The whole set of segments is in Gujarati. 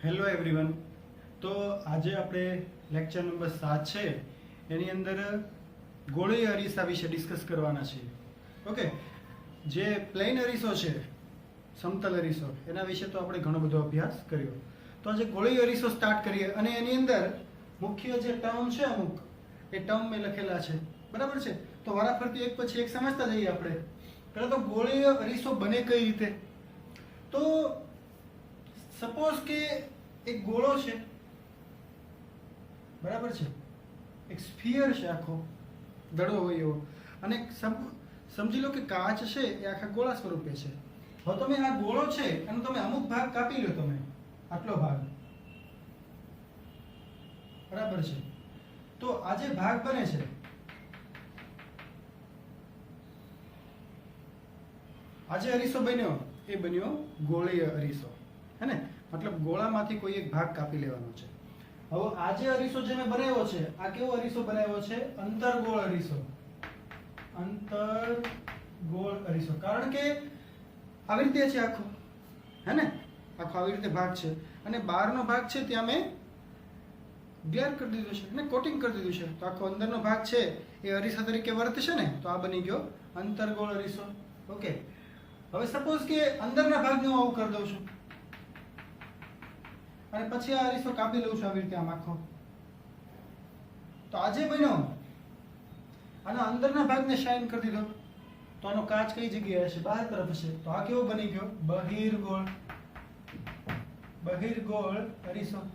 Hello everyone. તો આજે આપણે લેક્ચર નંબર 7 છે એની અંદર ગોળીય અરીસા વિશે ડિસ્કસ કરવાના છીએ. ઓકે, જે પ્લેન અરીસો છે, સમતલ અરીસો, એના વિશે તો આપણે ઘણો બધો અભ્યાસ કર્યો. તો આજે ગોળીય અરીસો સ્ટાર્ટ કરીએ અને એની અંદર મુખ્ય જે ટર્મ છે અમુક એ ટર્મ મેં લખેલા છે, બરાબર છે. તો વારાફરતી એક પછી એક સમજતા જઈએ આપણે. પહેલા તો ગોળીય અરીસો બને કઈ રીતે. તો સપોઝ કે એક ગોળો છે, બરાબર છે, એક સ્ફિયર છે, આખો દડો હોય એવો, અને સમજી લો કે કાચ છે એ આખા ગોળા સ્વરૂપે છે. હવે તમે આ ગોળો છે એનો તમે અમુક ભાગ કાપી લો, તમે આટલો ભાગ, બરાબર છે. તો આ જે ભાગ બને છે, આ જે અરીસો બન્યો એ બન્યો ગોળીય અરીસો, હે ને. મતલબ ગોળામાંથી કોઈ એક ભાગ કાપી લેવાનો છે. હવે આ જે અરીસો જે મેં બનાવ્યો છે, આ કેવો અરીસો બનાવ્યો છે? અંતર્ગોળ અરીસો. અંતર્ગોળ અરીસો, કારણ કે આવી રીતે છે આખો, હે ને, આખો આવી રીતે ભાગ છે અને બહારનો ભાગ છે ત્યાં મેં ગ્લેર કરી દીધું છે અને કોટિંગ કરી દીધું છે. તો આખો અંદરનો ભાગ છે એ અરીસા તરીકે વર્તશે ને, તો આ બની ગયો અંતર્ગોળ અરીસો. ઓકે, હવે સપોઝ કે અંદરના ભાગને હું આવું કરી દઉં છું અને પછી આ અરીસો કાપી લઉં છું આવી રીતે આમ આખો. તો આજે બન્યો આના અંદરના ભાગને શાઇન કરી દીધો, તો આનો કાચ કઈ જગ્યાએ હશે? બહાર તરફ હશે. તો આ કેવો બની ગયો? બહિર્ગોળ. બહિર્ગોળ અરીસો.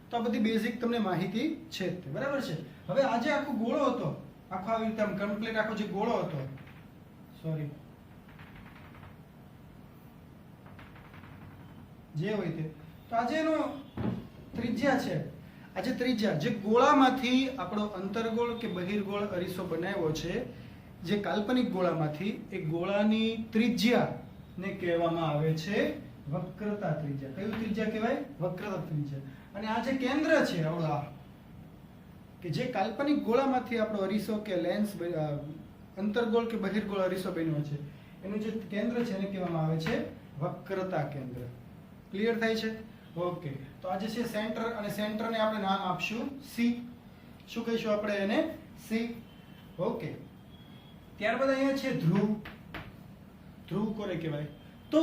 તો આ બધી બેઝિક તમને માહિતી છે જ તે, બરાબર છે. હવે આજે આખો ગોળો હતો, આખો આવી રીતે આમ કમ્પ્લીટ આખો જે ગોળો હતો, સોરી, જે હોય તે, તો આજે એનો ત્રિજ્યા છે, આજે ત્રિજ્યા જે ગોળામાંથી આપણો અંતર્ગોળ કે બહિર્ગોળ અરીસો બનાવ્યો છે, જે કાલ્પનિક ગોળામાંથી, એ ગોળાની ત્રિજ્યાને કહેવામાં આવે છે વક્રતા ત્રિજ્યા. કયું ત્રિજ્યા કહેવાય? વક્રતા ત્રિજ્યા. અને આ જે કેન્દ્ર છે આવડા, કે જે કાલ્પનિક ગોળામાંથી આપણો અરીસો કે લેન્સ અંતર્ગોળ કે બહિર્ગોળ અરીસો બન્યો છે, એનું જે કેન્દ્ર છે એને કહેવામાં આવે છે વક્રતા કેન્દ્ર. ક્લિયર થાય છે? ઓકે, તો આજે છે સેન્ટર, અને સેન્ટરને આપણે નામ આપશું સી. શું કહીશું આપણે એને? સી. ઓકે, ત્યારબાદ અહીંયા છે ધ્રુવ. ધ્રુવ કોને કહેવાય? તો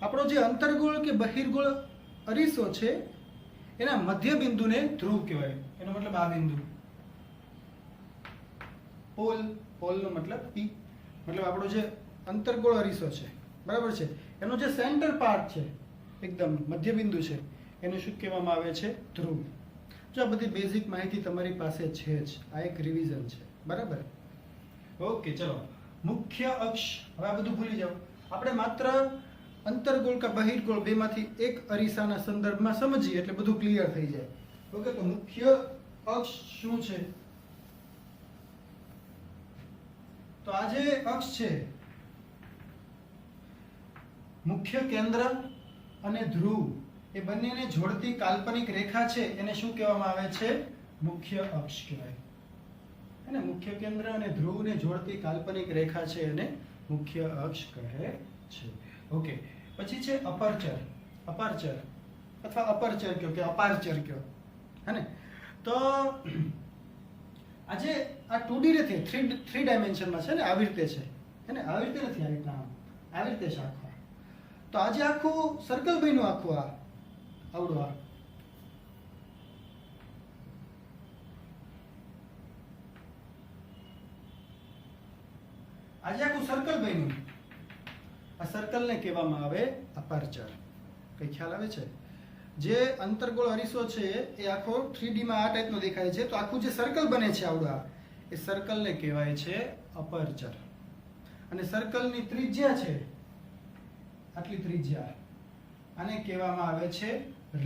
આપણો જે અંતર્ગોળ કે બહિર્ગોળ અરીસો છે એના મધ્ય બિંદુને ધ્રુવ કહેવાય. એનો મતલબ આ બિંદુ, પોલ. પોલનો મતલબ પી. મતલબ આપણો જે અંતર્ગોળ અરીસો છે, બરાબર છે, એનો જે સેન્ટર પાર્ટ છે, એકદમ મધ્ય બિંદુ છે, એને શું કહેવામાં આવે છે? ધ્રુવ. જો આ બધી બેઝિક માહિતી તમારી પાસે છે જ, આ એક રિવિઝન છે, બરાબર. ઓકે, ચલો, મુખ્ય અક્ષ. હવે આ બધું ભૂલી જાઓ, આપણે માત્ર અંતર્ગોળ કે બહિર્ગોળ બેમાંથી એક અરીસાના સંદર્ભમાં સમજીએ એટલે બધું ક્લિયર થઈ જાય. ઓકે, તો મુખ્ય અક્ષ શું છે? તો આ જે અક્ષ છે, મુખ્ય કેન્દ્ર અને ધ્રુવ, એ બંનેને જોડતી કાલ્પનિક રેખા છે, એને શું કહેવામાં આવે છે? મુખ્ય અક્ષ કહેવાય. અને મુખ્ય કેન્દ્ર અને ધ્રુવને જોડતી કાલ્પનિક રેખા છે એને મુખ્ય અક્ષ કહે છે. ઓકે, પછી છે અપર્ચર. અપર્ચર અથવા અપર્ચર કયો કે અપાર્ચર કયો, હે ને. તો આજે આ 2D નથી, 3 ડાયમેન્શનમાં છે ને, આવી રીતે છે, હે ને. આવી રીતે નથી, આવી રીતના, આવી રીતે છે આખો. તો આજે આખું સર્કલ બન્યું, આખું આ આવડું, આ આજે આખું સર્કલ બન્યું. આ સર્કલને કહેવામાં આવે અપર્ચર. કઈ ખ્યાલ આવે છે? જે અંતર્ગોળ અરીસો છે એ આખો 3D માં આ ટાઈપનો દેખાય છે, તો આખું જે સર્કલ બને છે આવડું, એ સર્કલને કહેવાય છે અપર્ચર. અને સર્કલની ત્રિજ્યા છે આટલી ત્રિજ્યા, આને કહેવામાં આવે છે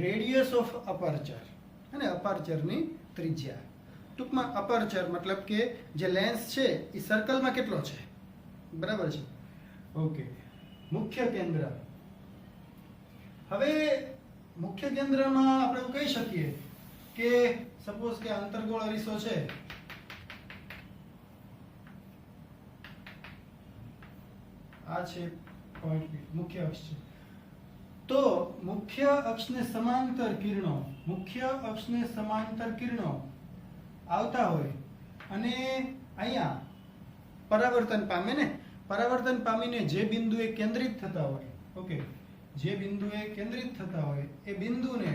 રેડિયસ ઓફ અપર્ચર. અને અપર્ચરની ત્રિજ્યા, ટૂંકમાં અપર્ચર મતલબ કે જે લેન્સ છે એ સર્કલમાં કેટલો છે, બરાબર છે. ઓકે, મુખ્ય કેન્દ્ર. હવે મુખ્ય કેન્દ્રમાં આપણે એવું કહી શકીએ કે સપોઝ કે અંતર્ગોળ અરીસો છે, આ છે પોઈન્ટ મુખ્ય અક્ષ છે. તો મુખ્ય અક્ષને સમાંતર કિરણો આવતા હોય અને અહીંયા પરાવર્તન પામે ને, પરાવર્તન પામીને જે બિંદુએ કેન્દ્રિત થતા હોય, ઓકે, જે બિંદુએ કેન્દ્રિત થતા હોય એ બિંદુને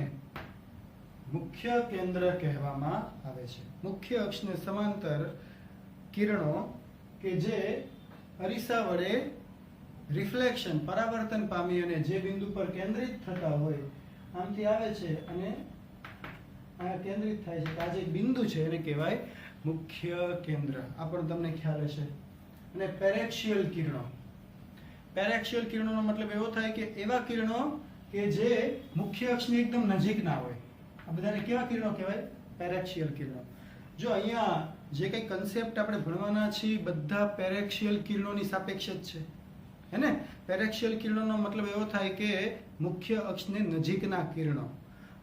મુખ્ય કેન્દ્ર કહેવામાં આવે છે. મુખ્ય અક્ષને સમાંતર કિરણો કે જે અરીસા વડે રિફ્લેક્શન પરાવર્તન પામી અને જે બિંદુ પર કેન્દ્રિત થતા હોય આમથી આવે છે અને આ કેન્દ્રિત થાય છે. આ જે બિંદુ છે એને કહેવાય મુખ્ય કેન્દ્ર. આ પણ તમને ખ્યાલ હશે. અને પેરેક્સિયલ કિરણો, પેરેક્સિયલ કિરણોનો મતલબ એવો થાય કે એવા કિરણો કે જે મુખ્ય અક્ષની એકદમ નજીકના હોય. આ બધાને કેવા કિરણો કહેવાય? પેરેક્સિયલ કિરણો. જો અહીંયા જે કંઈ કન્સેપ્ટ આપણે ભણવાના છીએ બધા પેરેક્સિયલ કિરણોની સાપેક્ષ જ છે, હે ને? પેરેક્સિયલ કિરણોનો મતલબ એવો થાય કે મુખ્ય અક્ષને નજીકના કિરણો.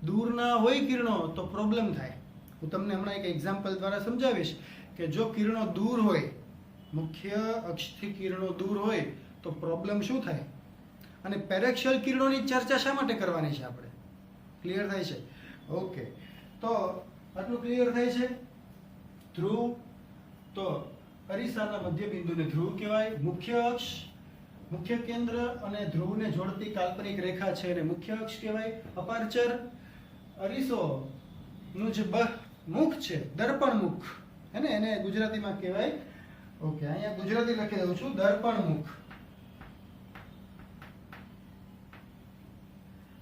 દૂરના હોય કિરણો તો પ્રોબ્લેમ થાય. હું તમને હમણાં એક એક્ઝામ્પલ દ્વારા સમજાવીશ કે જો કિરણો દૂર હોય, મુખ્ય અક્ષથી કિરણો દૂર હોય તો પ્રોબ્લેમ શું થાય. અને પેરેક્સિયલ કિરણોની ચર્ચા શા માટે કરવાની છે આપણે? ક્લિયર થાય છે? ઓકે, તો આટલું ક્લિયર થાય છે. ધ્રુવ, તો અરીસાના મધ્ય બિંદુને ધ્રુવ કહેવાય. મુખ્ય અક્ષ, મુખ્ય કેન્દ્ર અને ધ્રુવને જોડતી કાલ્પનિક રેખા છે એને મુખ્ય અક્ષ કહેવાય. અપર્ચર, અરીસો નું જે મુખ છે, દર્પણ મુખ, હે ને, એને ગુજરાતીમાં કહેવાય, ઓકે, અહીંયા ગુજરાતી લખી દઉં છું, દર્પણ મુખ.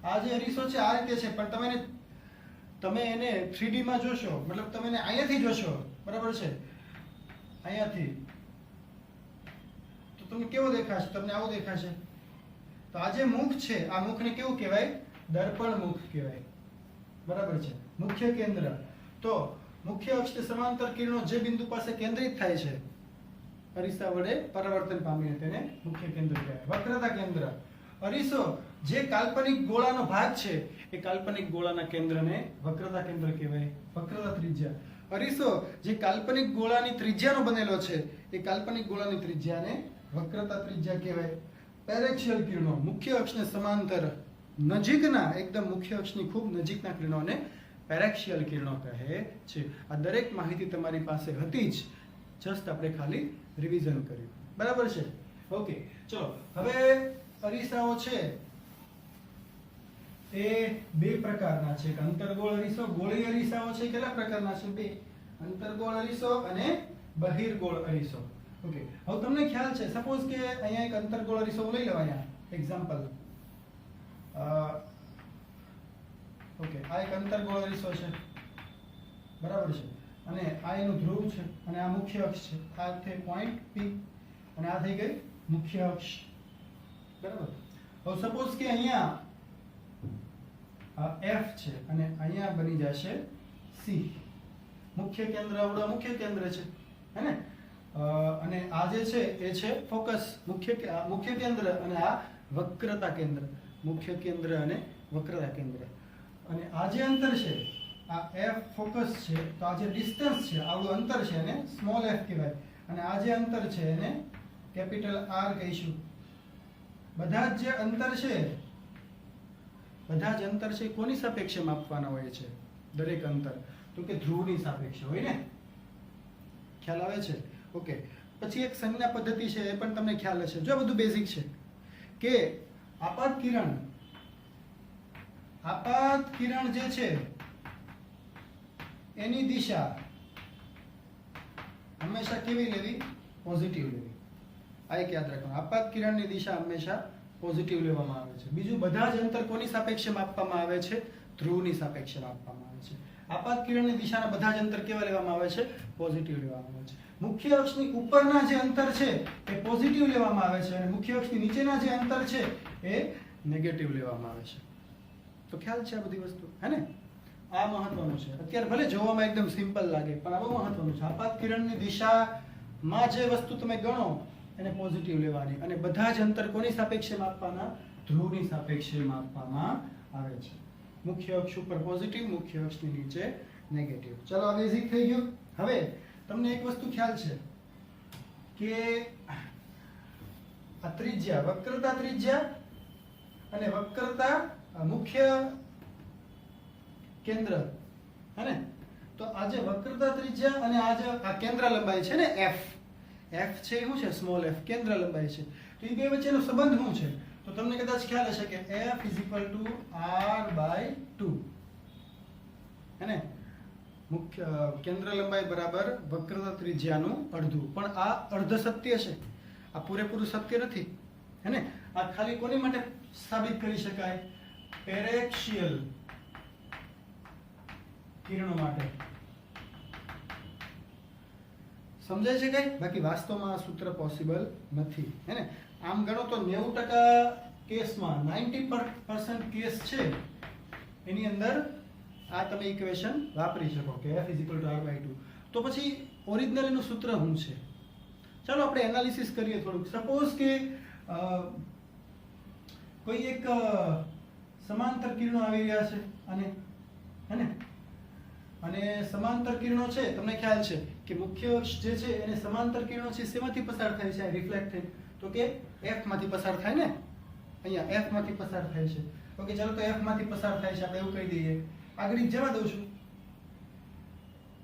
આ જે અરીસો છે આ રીતે છે, પણ તમે એને 3D માં જોશો, મતલબ તમે એને અહીંયાથી જોશો, બરાબર છે, અહીંયાથી, તો તમને કેવો દેખાશે? તમને આવો દેખાશે. તો આ જે મુખ છે આ મુખને કેવું કહેવાય? દર્પણ મુખ કહેવાય. બરાબર છે. મુખ્ય કેન્દ્ર, તો મુખ્ય અક્ષને સમાંતર કિરણો જે બિંદુ પાસે કેન્દ્રિત થાય છે અરીસા વડે પરાવર્તન પામીને તેને મુખ્ય કેન્દ્ર કહેવાય. વક્રતા કેન્દ્ર, અરીસો જે કાલ્પનિક ગોળાનો ભાગ છે એ કાલ્પનિક ગોળાના કેન્દ્રને વક્રતા કેન્દ્ર કહેવાય. વક્રતા ત્રિજ્યા, અરીસો જે કાલ્પનિક ગોળાની ત્રિજ્યાનો બનેલો છે એ કાલ્પનિક ગોળાની ત્રિજ્યાને વક્રતા ત્રિજ્યા કહેવાય. પેરેક્સિયલ કિરણો, મુખ્ય અક્ષને સમાંતર નજીકના, એકદમ મુખ્ય અક્ષની ખૂબ નજીકના કિરણોને પેરેક્સિયલ કિરણો કહે છે. આ દરેક માહિતી તમારી પાસે હતી જ, જસ્ટ આપણે ખાલી રિવિઝન કર્યું. બરાબર છે? ઓકે, ચલો હવે અરીસાઓ છે એ બે પ્રકારના છે. એક અંતર્ગોળ અરીસો, ગોળી અરીસાઓ છે કેટલા પ્રકારના છે? બે. અંતર્ગોળ અરીસો અને બહિર્ગોળ અરીસો. ઓકે, હવે તમને ખ્યાલ છે, સપોઝ કે અહીંયા એક અંતર્ગોળ અરીસો લઈ લો, અહીંયા એક્ઝામ્પલ, ઓકે, આ એક અંતર્ગોળ અરીસો છે, બરાબર છે, અને આ એનું ધ્રુવ છે અને આ મુખ્ય અક્ષ છે. આ થઈ પોઈન્ટ પી અને આ થઈ ગઈ મુખ્ય અક્ષ, બરાબર. હવે સપોઝ કે અહીંયા F છે અને અહીંયા બની જશે C. મુખ્ય કેન્દ્ર આવડો મુખ્ય કેન્દ્ર છે, હે ને? અને આ જે છે એ છે ફોકસ, મુખ્ય કેન્દ્ર અને આ વક્રતા કેન્દ્ર. મુખ્ય કેન્દ્ર અને વક્રતા કેન્દ્ર. અને આ જે અંતર છે આ F ફોકસ છે, તો આ જે ડિસ્ટન્સ છે આવડું અંતર છે એને સ્મોલ f કહેવાય. અને આ જે અંતર છે એને કેપિટલ R કહીશું. બધા જ જે અંતર છે, બધા જ અંતર છે કોની સાપેક્ષે માપવાના હોય છે? દરેક અંતર તો કે ધ્રુવની સાપેક્ષે હોય ને? ખ્યાલ આવે છે? ઓકે, પછી એક સંજ્ઞા પદ્ધતિ છે એ પણ તમને ખ્યાલ હશે. જો બધું બેઝિક છે કે આપાત કિરણ જે છે એની દિશા હંમેશા કેવી લેવી? પોઝિટિવ લેવી. આ એક યાદ રાખવાનું, આપાત કિરણની દિશા હંમેશા પોઝિટિવ લેવામાં આવે છે. બીજું, બધા જ અંતર કોની સાપેક્ષે માપવામાં આવે છે? ધ્રુવની સાપેક્ષે માપવામાં આવે છે. આપાત કિરણની દિશાના બધા જ અંતર કેવા લેવામાં આવે છે? પોઝિટિવ લેવામાં આવે છે. મુખ્ય અક્ષની ઉપરના જે અંતર છે એ પોઝિટિવ લેવામાં આવે છે અને મુખ્ય અક્ષની નીચેના જે અંતર છે એ નેગેટિવ લેવામાં આવે છે. તો ખ્યાલ છે આ બધી વસ્તુ, હે ને? આ મહત્વનું છે. અત્યારે ભલે જોવામાં એકદમ સિમ્પલ લાગે પણ આ બહુ મહત્વનું છે. આપાત કિરણની દિશામાં જે વસ્તુ તમે ગણો એને પોઝિટિવ લેવાની અને બધા જ અંતર કોની સાપેક્ષે માપવાના? ધ્રુવની સાપેક્ષે માપવામાં આવે છે. મુખ્ય અક્ષ ઉપર પોઝિટિવ, મુખ્ય અક્ષની નીચે નેગેટિવ. ચલો આ બેઝિક થઈ ગયું. હવે તમને એક વસ્તુ ખ્યાલ છે કે આ ત્રિજ્યા, વક્રતા ત્રિજ્યા અને વક્રતા મુખ્ય કેન્દ્ર હે ને, તો આ જે વક્રતા ત્રિજ્યા અને આ કેન્દ્ર લંબાઈ છે ને f છે શું છે સ્મોલ f કેન્દ્ર લંબાઈ છે, તો એ બે વચ્ચેનો સંબંધ શું છે તો તમને કદાચ ખ્યાલ હશે કે f r/2 હે ને, મુખ્ય કેન્દ્ર લંબાઈ બરાબર વક્રતા ત્રિજ્યાનું અડધું. પણ આ અર્ધ સત્ય છે, આ પૂરેપૂરું સત્ય નથી હે ને. આ ખાલી કોની માટે સાબિત કરી શકાય? પેરેક્શિયલ કિરણો માટે. સમજાય છે કઈ? બાકી વાસ્તવમાં આ સૂત્ર પોસિબલ નથી હે ને. આમ ગણો તો 90% કેસમાં 90% કેસ છે એની અંદર આ તમે ઇક્વેશન વાપરી શકો કે f r/2. તો પછી ઓરિજિનલ એનું સૂત્ર શું છે? ચાલો આપણે એનાલિસિસ કરીએ થોડુંક. સપોઝ કે કોઈ એક સમાંતર કિરણો આવી રહ્યા છે અને હે ને, અને સમાંતર કિરણો છે તમને ખ્યાલ છે કે મુખ્ય અક્ષ જે છે એને સમાંતર કિરણો છે શેમાંથી પસાર થાય છે? રિફ્લેક્ટ થઈ, તો કે f માંથી પસાર થાય ને, અહીંયા f માંથી પસાર થાય છે. ઓકે ચાલો, તો f માંથી પસાર થાય છે આપણે એવું કહી દઈએ. આગળ જવા દઉં છું.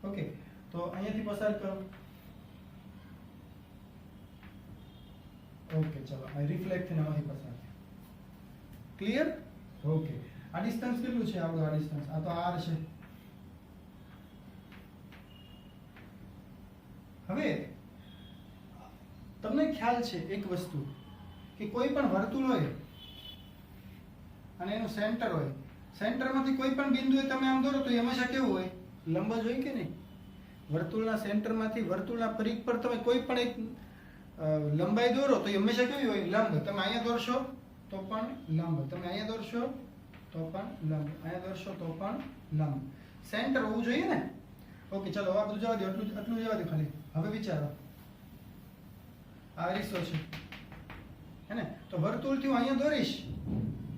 ઓકે, તો અહીંયાથી પસાર કરો. ઓકે ચલો, આ રિફ્લેક્ટ થઈને આમાંથી પસાર થાય. ક્લિયર? ઓકે, આ ડિસ્ટન્સ કેટલું છે આપણું? આ ડિસ્ટન્સ આ તો r છે. હવે તમને ખ્યાલ છે એક વસ્તુ કે કોઈ પણ વર્તુળ હોય અને એનું સેન્ટર હોય, સેન્ટરમાંથી કોઈ પણ બિંદુએ તમે આમ દોરો તો એ હંમેશા કેવું હોય? લંબ જ હોય કે નહીં? વર્તુળના સેન્ટરમાંથી વર્તુળના પરિઘ પર તમે કોઈ પણ એક લંબાઈ દોરો તો એ હંમેશા કેવી હોય? લંબ. તમે અહીંયા દોરશો તો પણ લંબ, તમે અહીંયા દોરશો તો પણ લંબ, અહીંયા દોરશો તો પણ લંબ. સેન્ટર હોવું જોઈએ ને. ઓકે ચલો, આ બધું જવા દો, આટલું જવા દો ખાલી. હવે વિચારો, આ અરીસો છે હે ને, તો વર્તુળથી હું અહીંયા દોરીશ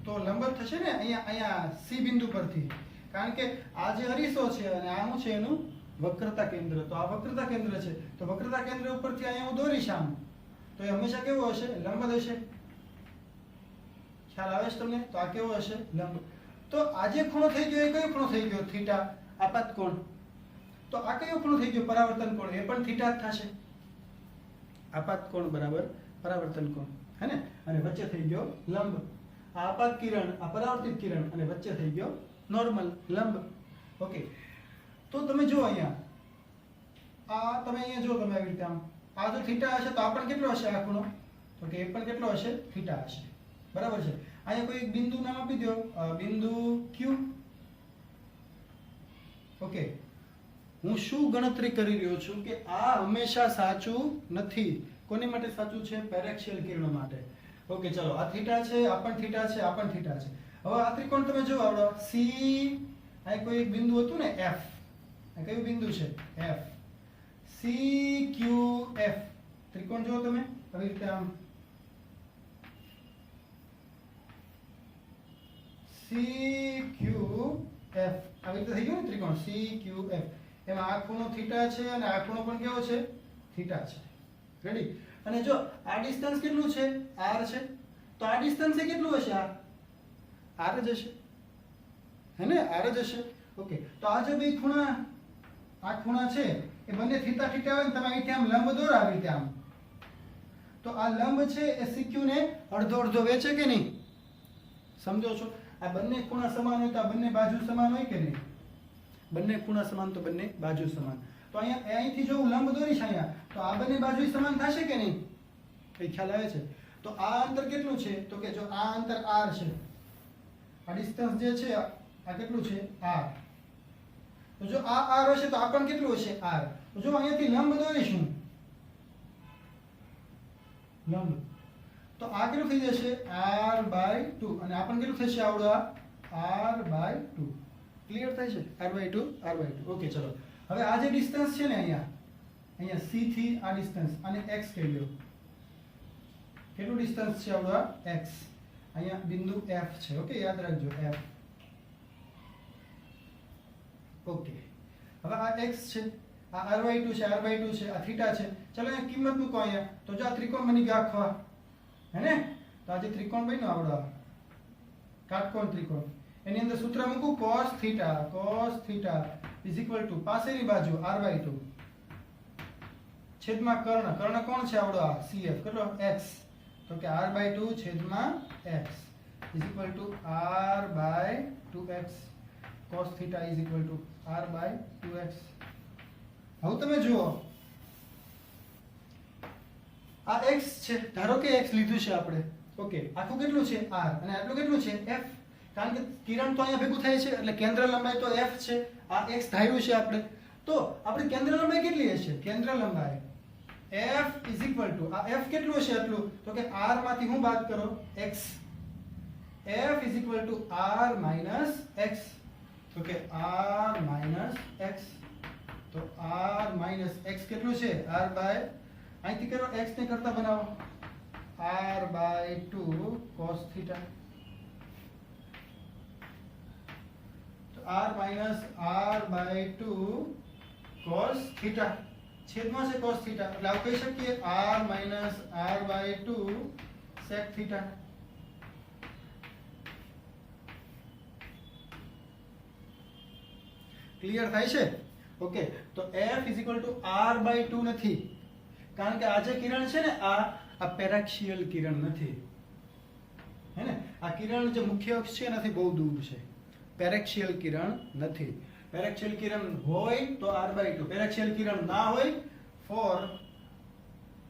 તો લંબ થશે ને અહીંયા સી બિંદુ પરથી, કારણ કે આ જે અરીસો છે અને આ શું છે એનું વક્રતા કેન્દ્ર. તો આ વક્રતા કેન્દ્ર છે, તો વક્રતા કેન્દ્ર ઉપરથી અહીંયા હું દોરીશ આમ, તો એ હંમેશા કેવો હશે? લંબ જ હશે. ખ્યાલ આવે છે તમને? તો આ કેવો હશે? લંબ. તો આ જે ખૂણો થઈ ગયો એ કયો ખૂણો થઈ ગયો? થીટા, આપાત કોણ. તો આ કયો ખૂણો થઈ ગયો? પરાવર્તન કોણ. એ પણ થીટા જ થશે. આપાત કોણ બરાબર પરાવર્તન કોણ હે ને, અને વચ્ચે થઈ ગયો લંબ. આ આપાત કિરણ, આ પરાવર્તિત કિરણ, અને વચ્ચે થઈ ગયો નોર્મલ લંબ. ઓકે, તો તમે જો અહીંયા આ તમે અહીંયા જો તમે આવી રીતે આમ આ જો થીટા હશે તો આ પણ કેટલો હશે આ ખૂણો? તો કે એ પણ કેટલો હશે? થીટા હશે. બરાબર છે. અહીંયા કોઈ એક બિંદુ નામ આપી દો, બિંદુ Q. ઓકે, હું શું ગણતરી કરી રહ્યો છું કે આ હંમેશા સાચું નથી. કોની માટે સાચું છે? પેરેક્શિયલ કિરણો માટે. ઓકે ચલો, આ થીટા છે, આ પણ થીટા છે, આ પણ થીટા છે. હવે આ ત્રિકોણ તમે જો આવડો C, આ કોઈ એક બિંદુ હતું ને F, આ કયું બિંદુ છે? F. C Q F ત્રિકોણ જો તમે આવી રીતે આમ C Q F આવી રીતે થઈ ગયું ને ત્રિકોણ C Q F. એમાં આ ખૂણો થીટા છે અને આ ખૂણો પણ કેવો છે? થીટા છે. રેડી? અને જો આ ડિસ્ટન્સ કેટલું છે? r છે. તો આ ડિસ્ટન્સ એ કેટલું હશે? r જ હશે હે ને, r જ હશે. ઓકે, તો આ જે બે ખૂણા, આ ખૂણા છે એ બંને થીટા થીટા હોય ને, તમે અહીંથી આમ લંબ દોરો આવી રીતે આમ, તો આ લંબ છે એ CQ ને અડધો અડધો વેચે કે નહીં? સમજો છો? આ બંને ખૂણા સમાન હોય તો આ બંને બાજુ સમાન હોય કે નહીં? બંને ખૂણા સમાન તો બંને બાજુ સમાન. તો અહીંયા અહીંથી જો હું લંબ દોરીશ અહીંયા, તો આ બંને બાજુ સમાન થશે કે નહીં? કઈ ખ્યાલ આવે છે? તો આ અંતર કેટલું છે? તો કે જો આ અંતર r છે, આ ડિસ્ટન્સ જે છે આ કેટલું છે? r. તો જો આ r હશે તો આ પણ કેટલું હશે? r. તો જો અહીંયાથી લંબ દોરીશું, લંબ, તો આ કેટલું થઈ જશે? r/2, અને આ પણ કેટલું થશે આવડો? આ r/2. ક્લિયર થાય છે? r/2 r/2. ઓકે ચલો, હવે આ જે ડિસ્ટન્સ છે ને અહીંયા C થી આ ડિસ્ટન્સ, આને x કહી લો. કેટલું ડિસ્ટન્સ છે આવડો? x. અહીંયા બિંદુ F છે. ઓકે, યાદ રાખજો F. ઓકે, હવે આ x છે, આ r/2 છે, r/2 છે, આ થીટા છે. ચલો અહીંયા કિંમત મૂકો અહીંયા, તો જો આ ત્રિકોણ બની ગયો આખો હે ને. તો આ જે ત્રિકોણ બન્યો આવડો કાટકોણ ત્રિકોણ એની અંદર સૂત્ર મૂકું cos theta is equal two પાસેની બાજુ r/2 છેદમાં કર્ણ કોણ છે આપણો આ CF કેટલો x તો કે r/2 છેદમાં x is equal two r/2x cos theta is equal two r/2x. હવે તમે જુઓ આ x છે, ધારો કે x લીધું છે આપણે, ઓકે, આખું કેટલું છે r અને આટલું કેટલું છે f, કારણ કે કિરણ તો અહીંયા ભેગું થાય છે એટલે કેન્દ્ર લંબાઈ તો f છે, આ x ધાર્યું છે આપણે, તો આપણી કેન્દ્ર લંબાઈ કેટલી હશે? કેન્દ્ર લંબાઈ f ઇઝ ઇક્વલ ટુ આ f કેટલું હશે આટલું તો કે r માંથી હું બાદ કરો x, f is equal to r minus x, તો કે r માઈનસ x, તો r માઈનસ x કેટલું છે r બાય અહીંથી કરો x ને કરતા બનાવો r/2 cos થીટા, તો r minus r/2 cos theta છેદમાં છે cos થીટા એટલે આવું કહી શકીએ r minus r/2 sec theta. Clear થાય છે? ઓકે, તો f is equal two r/2 નથી, કારણ કે આ જે કિરણ છે ને આ પેરાક્સિયલ કિરણ નથી, હે ને, આ કિરણ જે મુખ્ય અક્ષ છે એનાથી બહુ દૂર છે, પેરાક્સિયલ કિરણ નથી. પેરાક્સિયલ કિરણ હોય તો r/2, પેરાક્સિયલ કિરણ ના હોય ફોર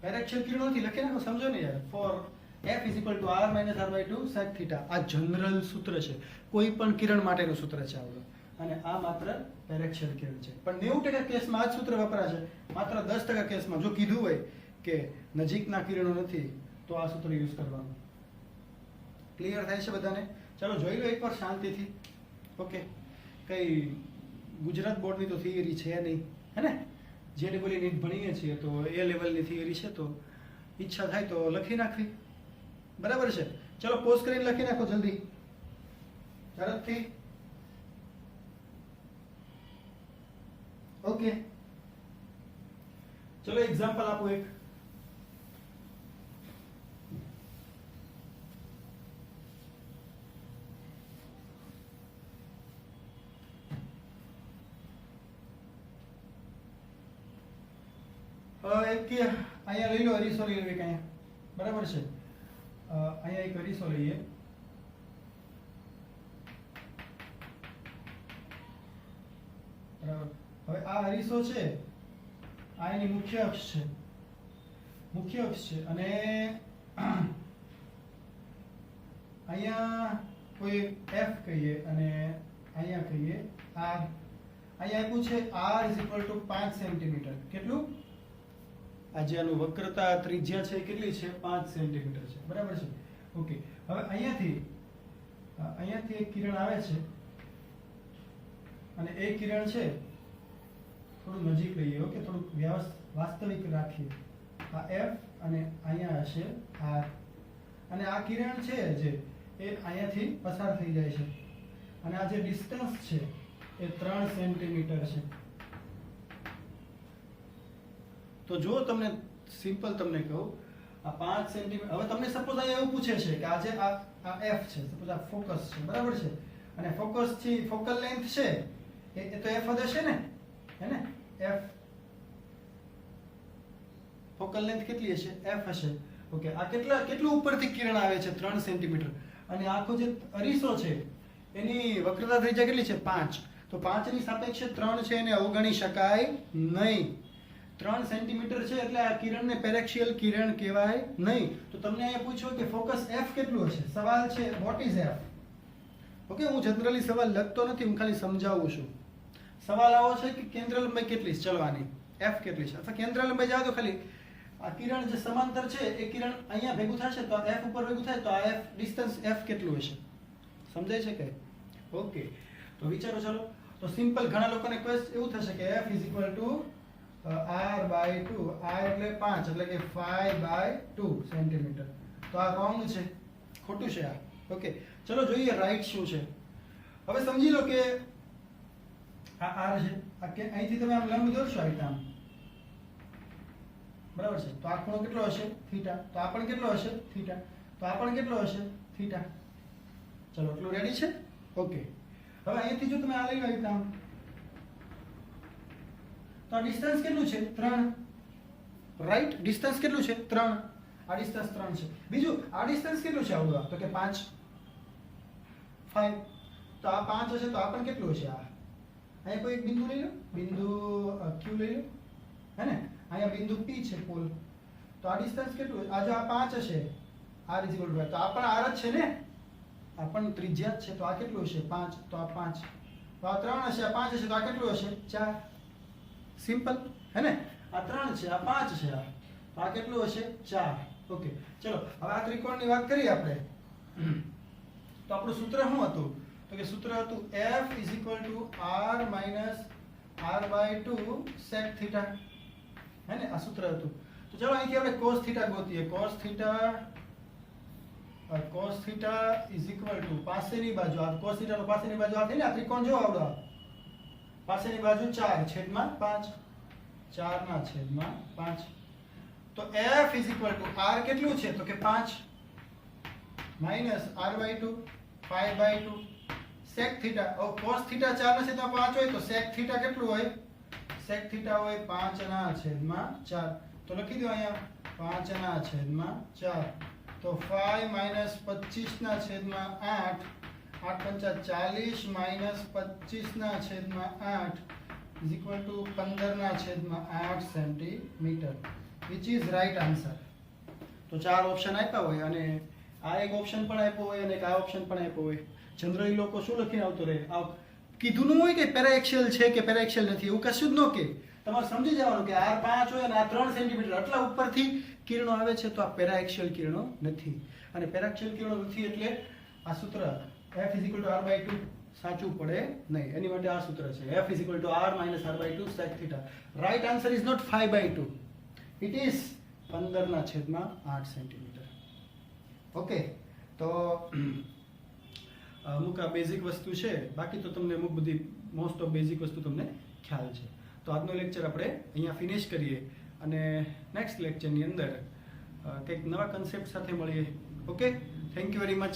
પેરાક્સિયલ કિરણ નથી લખી નાખો, સમજો ને યાર, for f is equal to r minus r/2 sec theta. આ જનરલ સૂત્ર છે, કોઈ પણ કિરણ માટેનું સૂત્ર છે આપણું, અને આ માત્ર પેરાક્સિયલ કિરણ છે. પણ 90% કેસમાં આ જ સૂત્ર વપરાશે, માત્ર 10% કેસમાં જો કીધું હોય કે નજીકના કિરણો નથી તો આ સૂત્ર યુઝ કરવાનું. ક્લિયર થાય છે બધાને? ચાલો જોઈ લો એકવાર શાંતિથી. ઓકે, કઈ ગુજરાત બોર્ડની તો થિયરી છે નહીં, હે ને, જે બોલી નીટ ભણીએ છીએ તો એ લેવલની થિયરી છે, તો ઈચ્છા થાય તો લખી નાખવી, બરાબર છે? ચલો પોઝ કરીને લખી નાખો જલ્દી ઝડપથી. ઓકે, ચલો એક્ઝામ્પલ આપો એક. એક અહીંયા લઈ લો, અરીસો લઈ લો એક અહીંયા, બરાબર છે? અહીંયા એક અરીસો લઈએ, બરાબર. હવે આ અરીસો છે, આ એની મુખ્ય અક્ષ છે, અને અહીંયા કોઈ f કહીએ અને અહીંયા કહીએ r. અહીંયા આપ્યું છે r is equal two 5 centimetre. કેટલું? આ જે આનું વક્રતા ત્રિજ્યા છે કેટલી છે? 5 સેન્ટીમીટર છે, બરાબર છે? ઓકે, હવે અહીંયાથી એક કિરણ આવે છે અને એ કિરણ છે, થોડું નજીક લઈએ, ઓકે, થોડુંક વાસ્તવિક રાખીએ. આ f અને અહીંયા હશે r, અને આ કિરણ છે જે એ અહીંયાથી પસાર થઈ જાય છે, અને આ જે ડિસ્ટન્સ છે એ 3 સેન્ટીમીટર છે. તો જો તમને સિમ્પલ તમને કહું, આ 5 સેન્ટીમીટર, હવે તમને સપોઝ અહીંયા એવું પૂછે છે કે આ જે આ f છે, સપોઝ આ ફોકસ છે, બરાબર છે, અને ફોકસ થી ફોકલ લેન્થ છે એ તો f જ હશે ને, હે ને? f ફોકલ લેન્થ કેટલી હશે? f હશે. ઓકે, આ કેટલું ઉપરથી કિરણ આવે છે? 3 સેન્ટીમીટર. અને આખો જે અરીસો છે એની વક્રતા ત્રિજ્યા કેટલી છે? 5. તો 5 ની સાપેક્ષે 3 છે, એને અવગણી શકાય નહીં. 3 સેન્ટીમીટર છે એટલે આ કિરણને પેરાક્સિયલ કિરણ કહેવાય નહીં. તો તમને અહીંયા પૂછ્યું કે ફોકસ f કેટલું હશે? સવાલ છે વોટ ઇઝ f. ઓકે, હું જનરલી સવાલ લખતો નથી, હું ખાલી સમજાવું છું. સવાલ આવો છે કે કેન્દ્ર લંબાઈ કેટલી છે? ચલો આની f કેટલી છે, અથવા કેન્દ્ર લંબાઈ જાવ તો ખાલી આ કિરણ જે સમાંતર છે એ કિરણ અહીંયા ભેગું થશે તો f ઉપર ભેગું થાય તો આ f ડિસ્ટન્સ f કેટલું હશે? સમજાય છે કે? ઓકે, તો વિચારો. ચલો, તો સિમ્પલ ઘણા લોકોને ક્વેશ્ચન એવું થશે કે f is equal two r/2, r એટલે 5 એટલે કે 5/2 સેન્ટીમીટર. તો આ રોંગ છે, ખોટું છે આ. ઓકે, ચલો જોઈએ રાઈટ શું છે. હવે સમજી લો કે આ r છે, આ કે અહીંથી તમે આમ લંબ દોરશો આ રીતે આમ, બરાબર છે? તો આ ખૂણો કેટલો હશે? થીટા. તો આ પણ કેટલો હશે? થીટા. તો આ પણ કેટલો હશે? થીટા. ચલો એટલું રેડી છે? ઓકે. હવે અહીંયાથી જો તમે આ લઈ લો એક આમ, તો આ ડિસ્ટન્સ કેટલું છે? 3. રાઈટ? ડિસ્ટન્સ કેટલું છે? 3. આ ડિસ્ટન્સ 3 છે. બીજું આ ડિસ્ટન્સ કેટલું છે આવડું? તો કે 5. તો આ 5 હશે તો આ પણ કેટલું હશે? આ અહીંયા કોઈ એક બિંદુ લઈ લો, બિંદુ Q લઈ લો, હે ને? અહીંયા બિંદુ P છે પોલ. તો આ ડિસ્ટન્સ કેટલું? આ જો આ 5 હશે, r = તો આ પણ r જ છે ને, આ પણ ત્રિજ્યા જ છે, તો આ કેટલું હશે? 5. તો આ 5. તો આ 3 હશે, આ 5 હશે, તો આ કેટલું હશે? 4. સિમ્પલ, હે ને? આ 3 છે, આ 5 છે, તો આ કેટલું હશે? 4. ઓકે. ચલો હવે આ ત્રિકોણની વાત કરીએ આપણે. તો આપણું સૂત્ર શું હતું? તો કે સૂત્ર હતું F = r - r/2 sec θ, હે ને? આ સૂત્ર હતું. તો ચલો અહીંથી આપણે cos θ ગોતીએ. cos θ પાસેની બાજુ, આ cos θ નો પાસેની બાજુ આ થઈ ને, આ ત્રિકોણ જો આવડો, પાસેની બાજુ 4/5, 4/5. તો F = r કેટલું છે? તો કે 5 - r/2 5/2 sec θ. cos θ 4 હશે તો 5 હોય, તો sec θ કેટલું હોય? sec θ હોય 5/4. તો લખી દો અહીંયા 5/4. તો 5 - 25/8, 8 × 40 - 25/8 = 15/8 centimetre, which is right answer. તો 4 ઓપ્શન આપ્યા હોય અને આ એક ઓપ્શન પણ આપ્યો હોય અને એક આ ઓપ્શન પણ આપ્યો હોય. જનરલી લોકો શું લખીને આવતો રહે? આ કીધું ન હોય કે પેરાએક્સિયલ છે કે પેરાએક્સિયલ નથી, એવું કશું જ ન કે. તમારે સમજી જવાનું કે r 5 હોય અને આ 3 સેન્ટીમીટર આટલા ઉપરથી કિરણો આવે છે, તો આ પેરાએક્સિયલ કિરણો નથી. અને પેરાએક્સિયલ કિરણો નથી એટલે આ સૂત્ર F = r/2 સાચું પડે નહીં. એની માટે આ સૂત્ર છે F = r - r/2 sec θ. Right answer is not 5/2, it is 15/8 centimetre. Okay. તો અમુક આ બેઝિક વસ્તુ છે, બાકી તો તમને અમુક બધી મોસ્ટ ઓફ બેઝિક વસ્તુ તમને ખ્યાલ છે. તો આજનો લેક્ચર આપણે અહીંયા ફિનિશ કરીએ અને નેક્સ્ટ લેક્ચરની અંદર કંઈક નવા કન્સેપ્ટ સાથે મળીએ. Okay, thank you very much.